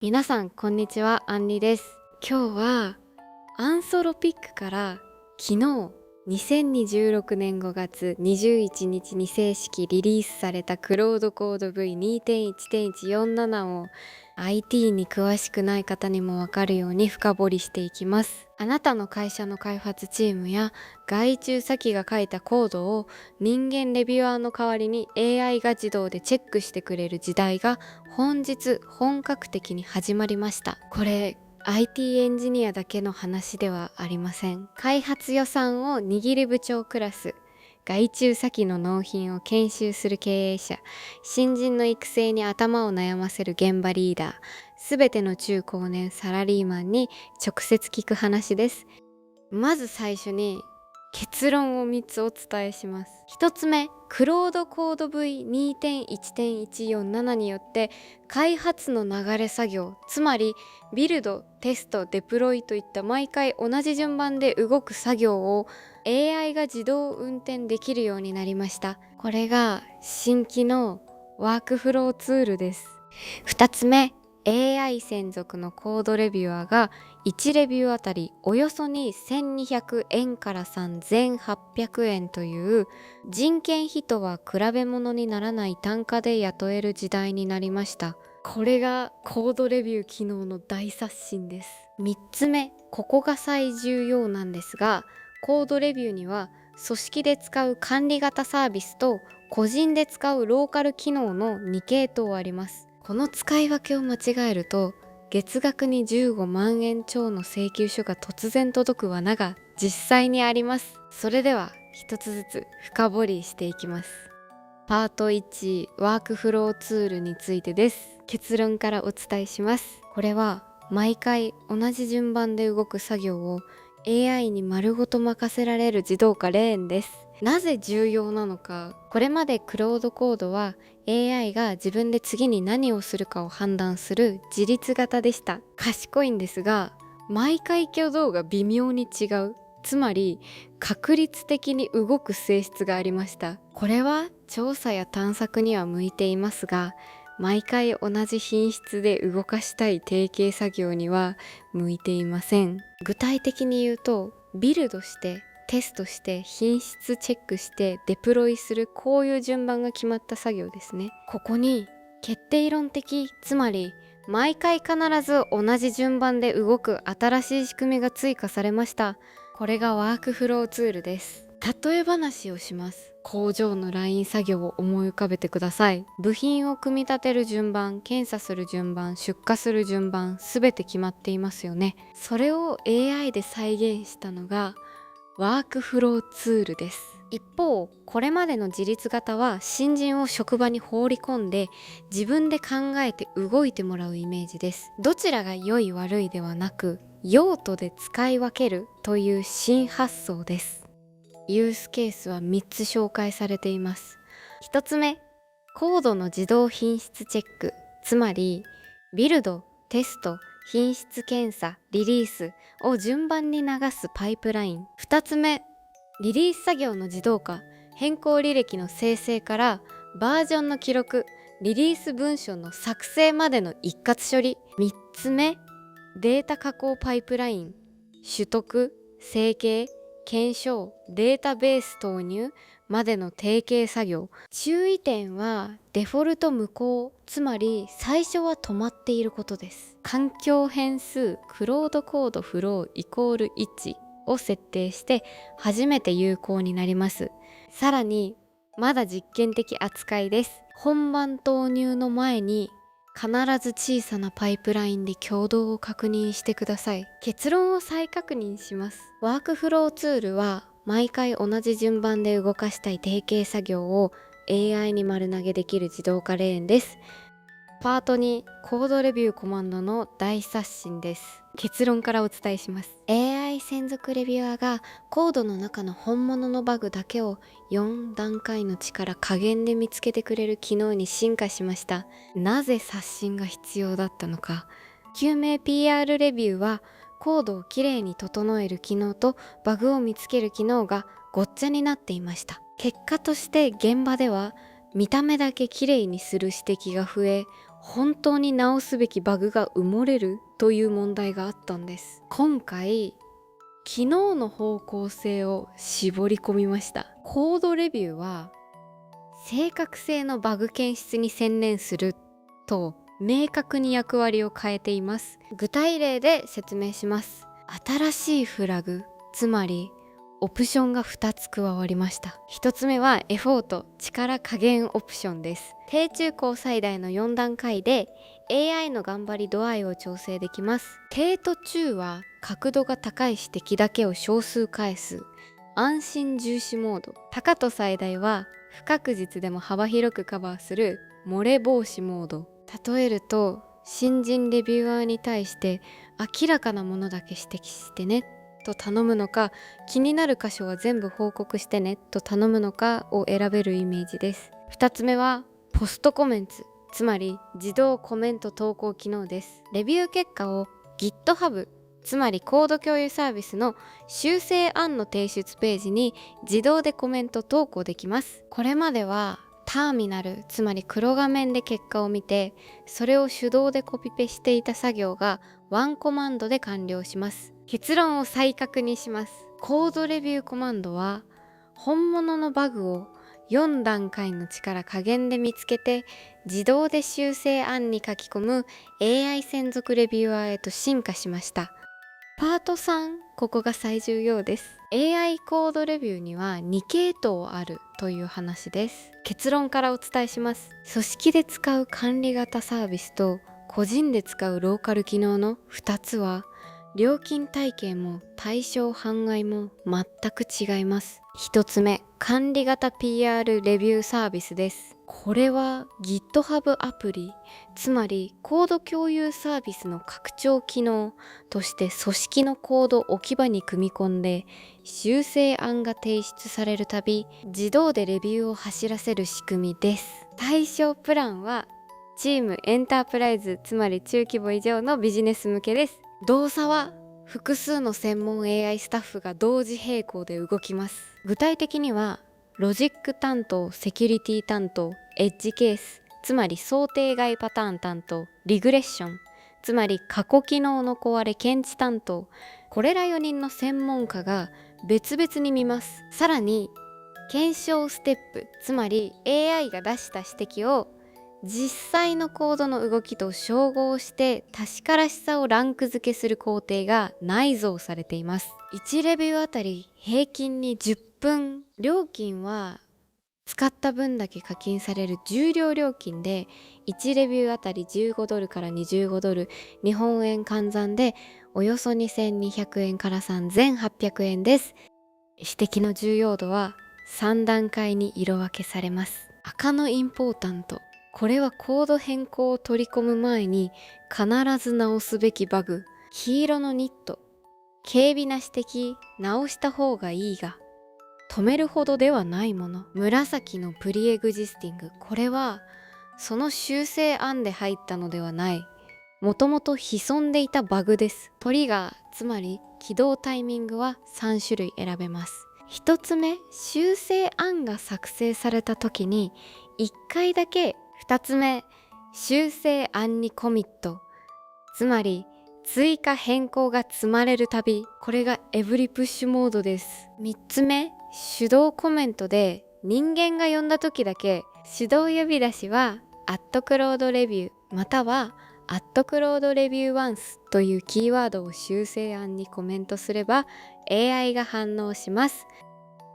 皆さんこんにちは、アンリです。今日はアンソロピックから昨日2026年5月21日に正式リリースされたクロードコード V2.1.147 を IT に詳しくない方にもわかるように深掘りしていきます。あなたの会社の開発チームや外注先が書いたコードを人間レビュアーの代わりに AI が自動でチェックしてくれる時代が本日本格的に始まりました。これIT エンジニアだけの話ではありません。開発予算を握る部長クラス、外注先の納品を研修する経営者、新人の育成に頭を悩ませる現場リーダー、すべての中高年サラリーマンに直接聞く話です。まず最初に結論を3つお伝えします。1つ目、クロードコード V2.1.147 によって開発の流れ作業、つまりビルド、テスト、デプロイといった毎回同じ順番で動く作業を AI が自動運転できるようになりました。これが新規のワークフローツールです。2つ目、AI 専属のコードレビュアーが1レビューあたりおよそに1200円から3800円という人件費とは比べ物にならない単価で雇える時代になりました。これがコードレビュー機能の大刷新です。3つ目、ここが最重要なんですが、コードレビューには組織で使う管理型サービスと個人で使うローカル機能の2系統あります。この使い分けを間違えると月額に15万円超の請求書が突然届く罠が実際にあります。それでは一つずつ深掘りしていきます。パート1、ワークフローツールについてです。結論からお伝えします。これは毎回同じ順番で動く作業を AI に丸ごと任せられる自動化レーンです。なぜ重要なのか。これまでクロードコードは AI が自分で次に何をするかを判断する自律型でした。賢いんですが、毎回挙動が微妙に違う。つまり確率的に動く性質がありました。これは調査や探索には向いていますが、毎回同じ品質で動かしたい定型作業には向いていません。具体的に言うと、ビルドしてテストして品質チェックしてデプロイする、こういう順番が決まった作業ですね。ここに決定論的、つまり毎回必ず同じ順番で動く新しい仕組みが追加されました。これがワークフローツールです。例え話をします。工場のライン作業を思い浮かべてください。部品を組み立てる順番、検査する順番、出荷する順番、すべて決まっていますよね。それを AI で再現したのがワークフローツールです。一方、これまでの自立型は新人を職場に放り込んで自分で考えて動いてもらうイメージです。どちらが良い悪いではなく、用途で使い分けるという新発想です。ユースケースは3つ紹介されています。1つ目、コードの自動品質チェック、つまりビルド、テスト、品質検査、リリースを順番に流すパイプライン。2つ目、リリース作業の自動化、変更履歴の生成からバージョンの記録、リリース文書の作成までの一括処理。3つ目、データ加工パイプライン、取得、整形、検証、データベース投入までの定型作業。注意点はデフォルト無効、つまり最初は止まっていることです。環境変数クロードコードフローイコール1を設定して初めて有効になります。さらにまだ実験的扱いです。本番投入の前に必ず小さなパイプラインで挙動を確認してください。結論を再確認します。ワークフローツールは毎回同じ順番で動かしたい定型作業を AI に丸投げできる自動化レーンです。パート2、コードレビューコマンドの大刷新です。結論からお伝えします。AI 専属レビュアーがコードの中の本物のバグだけを4段階の力加減で見つけてくれる機能に進化しました。なぜ刷新が必要だったのか。救命 PR レビューはコードをきれいに整える機能とバグを見つける機能がごっちゃになっていました。結果として現場では見た目だけきれいにする指摘が増え、本当に直すべきバグが埋もれるという問題があったんです。今回機能の方向性を絞り込みました。コードレビューは正確性のバグ検出に専念すると明確に役割を変えています。具体例で説明します。新しいフラグ、つまりオプションが2つ加わりました。1つ目はエフォート、力加減オプションです。低中高最大の4段階で AI の頑張り度合いを調整できます。低と中は角度が高い指摘だけを少数返す安心重視モード。高と最大は不確実でも幅広くカバーする漏れ防止モード。例えると新人レビューアーに対して明らかなものだけ指摘してねと頼むのか、気になる箇所は全部報告してねと頼むのかを選べるイメージです。2つ目はポストコメンツ、つまり自動コメント投稿機能です。レビュー結果を GitHub、つまりコード共有サービスの修正案の提出ページに自動でコメント投稿できます。これまではターミナル、つまり黒画面で結果を見てそれを手動でコピペしていた作業がワンコマンドで完了します。結論を再確認します。コードレビューコマンドは本物のバグを4段階の力加減で見つけて自動で修正案に書き込む AI 専属レビュアーへと進化しました。パート3、ここが最重要です。 AI コードレビューには2系統あるという話です。結論からお伝えします。組織で使う管理型サービスと個人で使うローカル機能の2つは料金体系も対象範囲も全く違います。1つ目、管理型 PR レビューサービスです。これは GitHub アプリ、つまりコード共有サービスの拡張機能として組織のコード置き場に組み込んで修正案が提出されるたび自動でレビューを走らせる仕組みです。対象プランはチームエンタープライズ、つまり中規模以上のビジネス向けです。動作は複数の専門 AI スタッフが同時並行で動きます。具体的にはロジック担当、セキュリティ担当、エッジケース、つまり想定外パターン担当、リグレッション、つまり過去機能の壊れ検知担当、これら4人の専門家が別々に見ます。さらに検証ステップ、つまり AI が出した指摘を実際のコードの動きと照合して確からしさをランク付けする工程が内蔵されています。1レビューあたり平均に10分、料金は使った分だけ課金される重量料金で1レビューあたり15ドルから25ドル、日本円換算でおよそ2200円から3800円です。指摘の重要度は3段階に色分けされます。赤のインポータント、これはコード変更を取り込む前に必ず直すべきバグ。黄色のニット、軽微な指摘、直した方がいいが止めるほどではないもの。紫のプリエグジスティング、これはその修正案で入ったのではない、もともと潜んでいたバグです。トリガー、つまり起動タイミングは3種類選べます。1つ目、修正案が作成された時に1回だけ2つ目、修正案にコミット、つまり追加変更が積まれるたび、これがエブリプッシュモードです。3つ目、手動コメントで人間が呼んだ時だけ手動呼び出しはクロードレビューまたはクロードレビューワンスというキーワードを修正案にコメントすれば AI が反応します。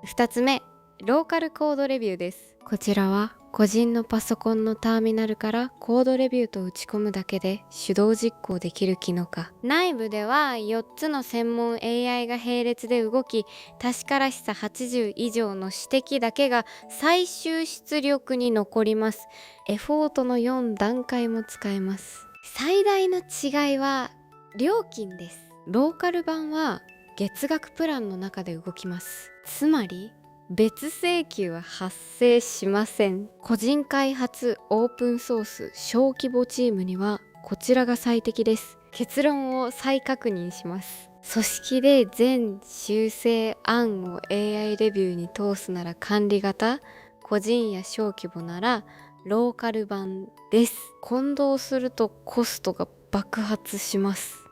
2つ目、ローカルコードレビューです。こちらは個人のパソコンのターミナルからコードレビューと打ち込むだけで手動実行できる機能か。内部では4つの専門 AI が並列で動き、確からしさ80以上の指摘だけが最終出力に残ります。エフォートの4段階も使えます。最大の違いは料金です。ローカル版は月額プランの中で動きます。つまり別請求は発生しません。個人開発オープンソース小規模チームにはこちらが最適です。結論を再確認します。組織で全修正案を AI レビューに通すなら管理型、個人や小規模ならローカル版です。混同するとコストが爆発します。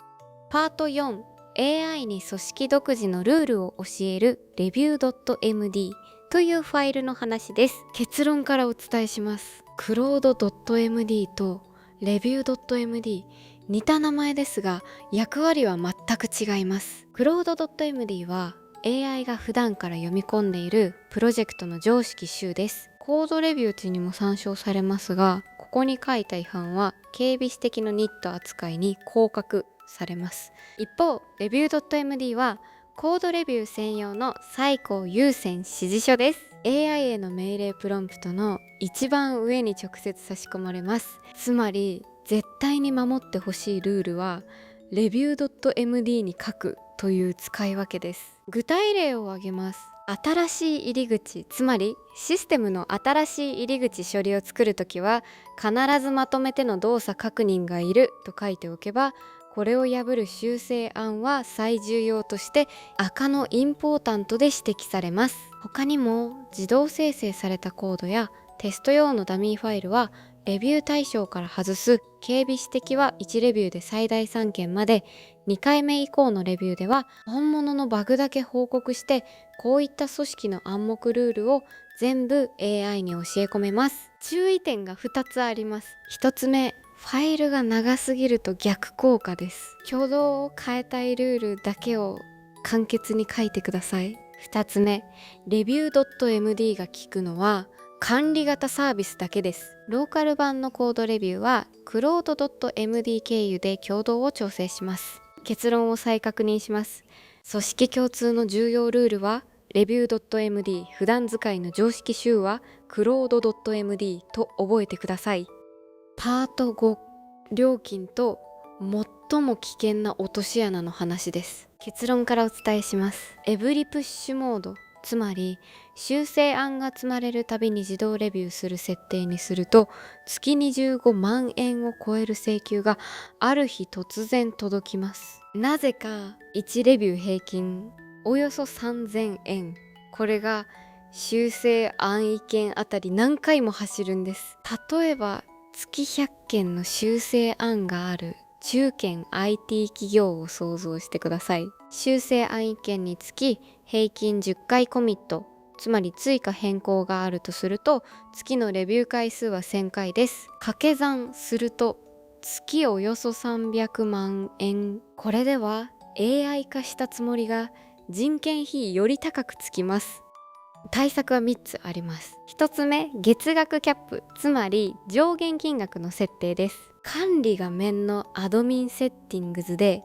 パート4、 AI に組織独自のルールを教える Review.md というファイルの話です。結論からお伝えします。クロード .md と Review.md、 似た名前ですが役割は全く違います。クロード .md は AI が普段から読み込んでいるプロジェクトの常識集です。コードレビュー値にも参照されますが、ここに書いた違反は軽微指摘のニット扱いに降格されます。一方 Review.md はコードレビュー専用の最高優先指示書です。 AI への命令プロンプトの一番上に直接差し込まれます。つまり絶対に守ってほしいルールは Review.md に書くという使い分けです。具体例を挙げます。新しい入り口、つまりシステムの新しい入り口処理を作るときは必ずまとめての動作確認がいると書いておけば、これを破る修正案は最重要として赤のインポータントで指摘されます。他にも自動生成されたコードやテスト用のダミーファイルはレビュー対象から外す。軽微指摘は1レビューで最大3件まで、2回目以降のレビューでは本物のバグだけ報告して、こういった組織の暗黙ルールを全部 AI に教え込めます。注意点が2つあります。1つ目、ファイルが長すぎると逆効果です。挙動を変えたいルールだけを簡潔に書いてください。2つ目、Review.md が効くのは管理型サービスだけです。ローカル版のコードレビューは Claude.md 経由で挙動を調整します。結論を再確認します。組織共通の重要ルールは Review.md、 普段使いの常識集は Claude.md と覚えてください。パート5、料金と最も危険な落とし穴の話です。結論からお伝えします。エブリプッシュモード、つまり修正案が積まれるたびに自動レビューする設定にすると、月25万円を超える請求がある日突然届きます。なぜか1レビュー平均およそ3000円。これが修正案1件あたり何回も走るんです。例えば月100件の修正案がある中堅 IT 企業を想像してください。修正案1件につき平均10回コミット、つまり追加変更があるとすると月のレビュー回数は1000回です。掛け算すると月およそ300万円。これでは AI 化したつもりが人件費より高くつきます。対策は3つあります。1つ目、月額キャップ、つまり上限金額の設定です。管理画面のアドミンセッティングズで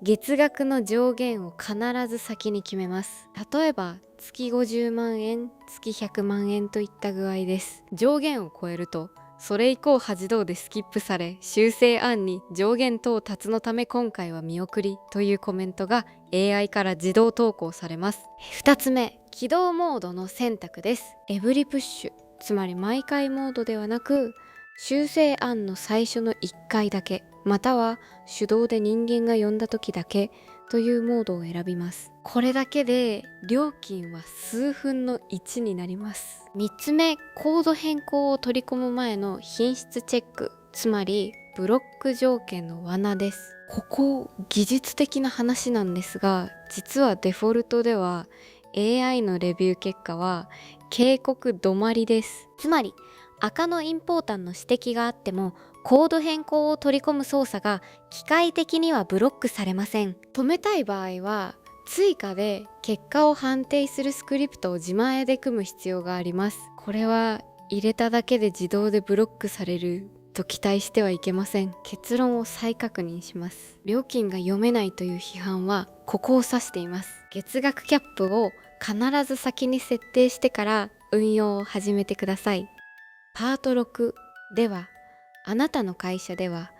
月額の上限を必ず先に決めます。例えば月50万円、月100万円といった具合です。上限を超えるとそれ以降は自動でスキップされ、修正案に上限到達のため今回は見送りというコメントが AI から自動投稿されます。2つ目、起動モードの選択です。エブリプッシュ、つまり毎回モードではなく修正案の最初の1回だけ、または手動で人間が呼んだ時だけというモードを選びます。これだけで料金は数分の1になります。3つ目、コード変更を取り込む前の品質チェック、つまりブロック条件の罠です。ここ技術的な話なんですが、実はデフォルトでは AI のレビュー結果は警告止まりです。つまり赤のインポータンの指摘があってもコード変更を取り込む操作が機械的にはブロックされません。止めたい場合は追加で結果を判定するスクリプトを自前で組む必要があります。これは入れただけで自動でブロックされると期待してはいけません。結論を再確認します。料金が読めないという批判はここを指しています。月額キャップを必ず先に設定してから運用を始めてください。パート6では、あなたの会社では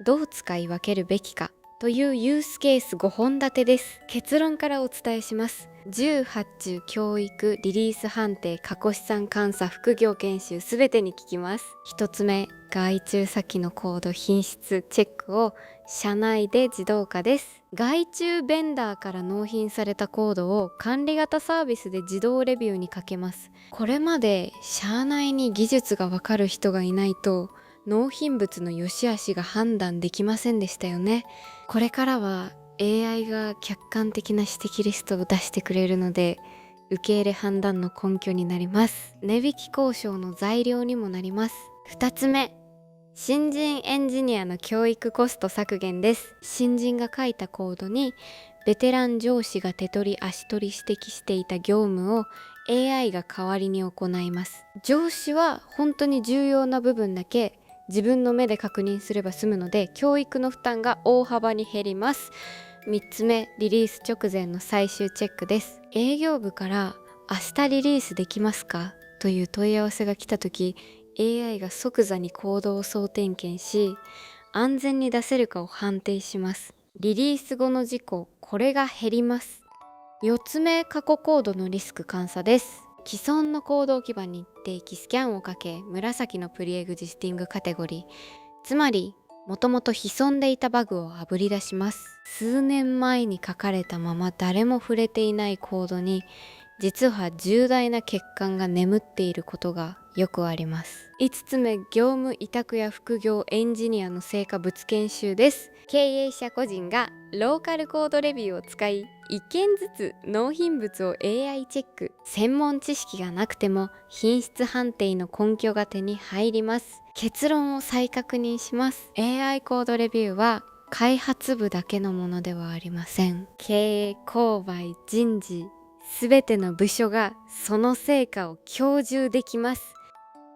どう使い分けるべきかというユースケース5本立てです。結論からお伝えします。10発注教育リリース判定過去資産監査副業研修すべてに効きます。1つ目、外注先のコード品質チェックを社内で自動化です。外注ベンダーから納品されたコードを管理型サービスで自動レビューにかけます。これまで社内に技術がわかる人がいないと納品物の良し悪しが判断できませんでしたよね。これからは AI が客観的な指摘リストを出してくれるので、受け入れ判断の根拠になります。値引き交渉の材料にもなります。2つ目、新人エンジニアの教育コスト削減です。新人が書いたコードにベテラン上司が手取り足取り指摘していた業務を AI が代わりに行います。上司は本当に重要な部分だけ自分の目で確認すれば済むので、教育の負担が大幅に減ります。3つ目、リリース直前の最終チェックです。営業部から明日リリースできますかという問い合わせが来た時、AI が即座にコードを総点検し、安全に出せるかを判定します。リリース後の事故、これが減ります。4つ目、過去コードのリスク監査です。既存のコード置き場に定期スキャンをかけ、紫のプリエグジスティングカテゴリー、つまりもともと潜んでいたバグをあぶり出します。数年前に書かれたまま誰も触れていないコードに実は重大な欠陥が眠っていることがよくあります。5つ目、業務委託や副業エンジニアの成果物研修です。経営者個人がローカルコードレビューを使い、1件ずつ納品物を AI チェック。専門知識がなくても品質判定の根拠が手に入ります。結論を再確認します。 AI コードレビューは開発部だけのものではありません。経営、購買、人事、すべての部署がその成果を享受できます。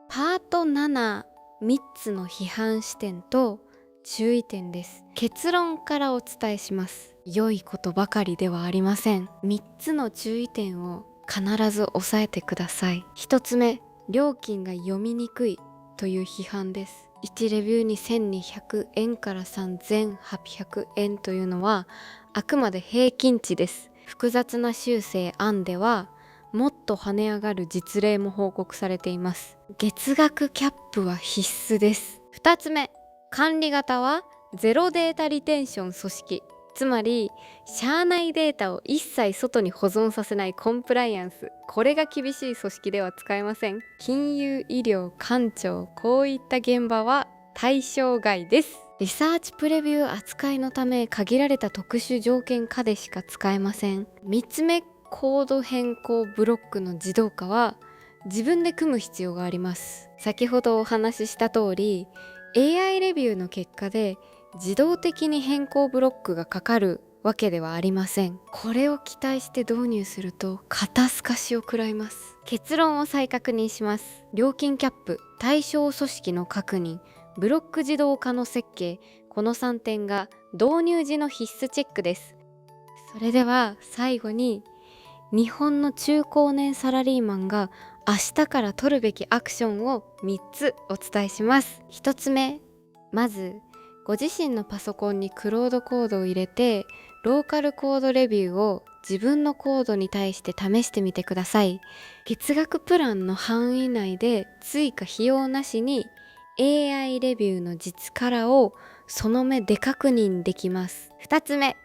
パート7、3つの批判視点と注意点です。結論からお伝えします。良いことばかりではありません。3つの注意点を必ず押さえてください。1つ目、料金が読みにくいという批判です。1レビューに1200円から3800円というのはあくまで平均値です。複雑な修正案ではもっと跳ね上がる実例も報告されています。月額キャップは必須です。2つ目、管理型はゼロデータリテンション組織、つまり社内データを一切外に保存させないコンプライアンス、これが厳しい組織では使えません。金融、医療、官庁、こういった現場は対象外です。リサーチプレビュー扱いのため限られた特殊条件下でしか使えません。3つ目、コード変更ブロックの自動化は自分で組む必要があります。先ほどお話しした通り AI レビューの結果で自動的に変更ブロックがかかるわけではありません。これを期待して導入すると肩透かしを食らいます。結論を再確認します。料金キャップ、対象組織の確認、ブロック自動化の設計、この3点が導入時の必須チェックです。それでは最後に日本の中高年サラリーマンが明日から取るべきアクションを3つお伝えします。1つ目、まずご自身のパソコンにクロードコードを入れてローカルコードレビューを自分のコードに対して試してみてください。月額プランの範囲内で追加費用なしに AI レビューの実カラをその目で確認できます。2つ目、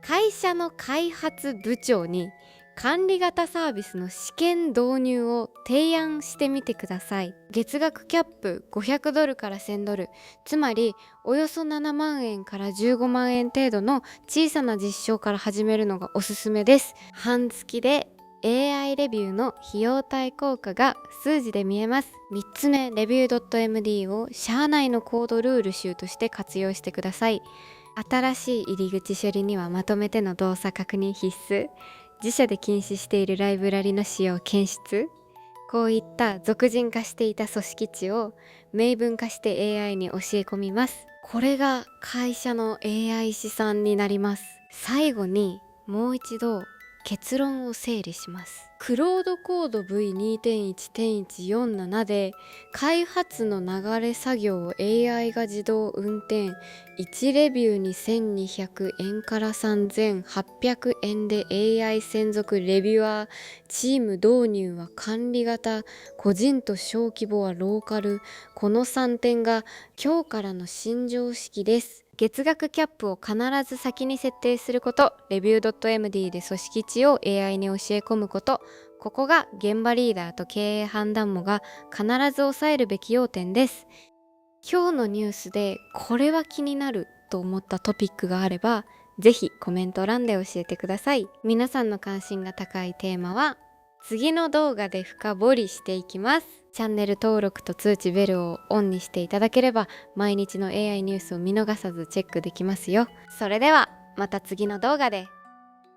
会社の開発部長に管理型サービスの試験導入を提案してみてください。月額キャップ$500から$1000、つまりおよそ7万円から15万円程度の小さな実証から始めるのがおすすめです。半月で AI レビューの費用対効果が数字で見えます。3つ目、レビュー .md を社内のコードルール集として活用してください。新しい入り口処理にはまとめての動作確認必須。自社で禁止しているライブラリの使用検出。こういった俗人化していた組織値を明文化して AI に教え込みます。これが会社の AI 資産になります。最後にもう一度結論を整理します。クロードコード V2.1.147 で開発の流れ作業を AI が自動運転、1レビューに1200円から3800円で AI 専属レビュアー、チーム導入は管理型、個人と小規模はローカル、この3点が今日からの新常識です。月額キャップを必ず先に設定すること、レビュー .md で組織値を AI に教え込むこと、ここが現場リーダーと経営判断網が必ず抑えるべき要点です。今日のニュースでこれは気になると思ったトピックがあれば、ぜひコメント欄で教えてください。皆さんの関心が高いテーマは次の動画で深掘りしていきます。チャンネル登録と通知ベルをオンにしていただければ毎日の AI ニュースを見逃さずチェックできますよ。それではまた次の動画で。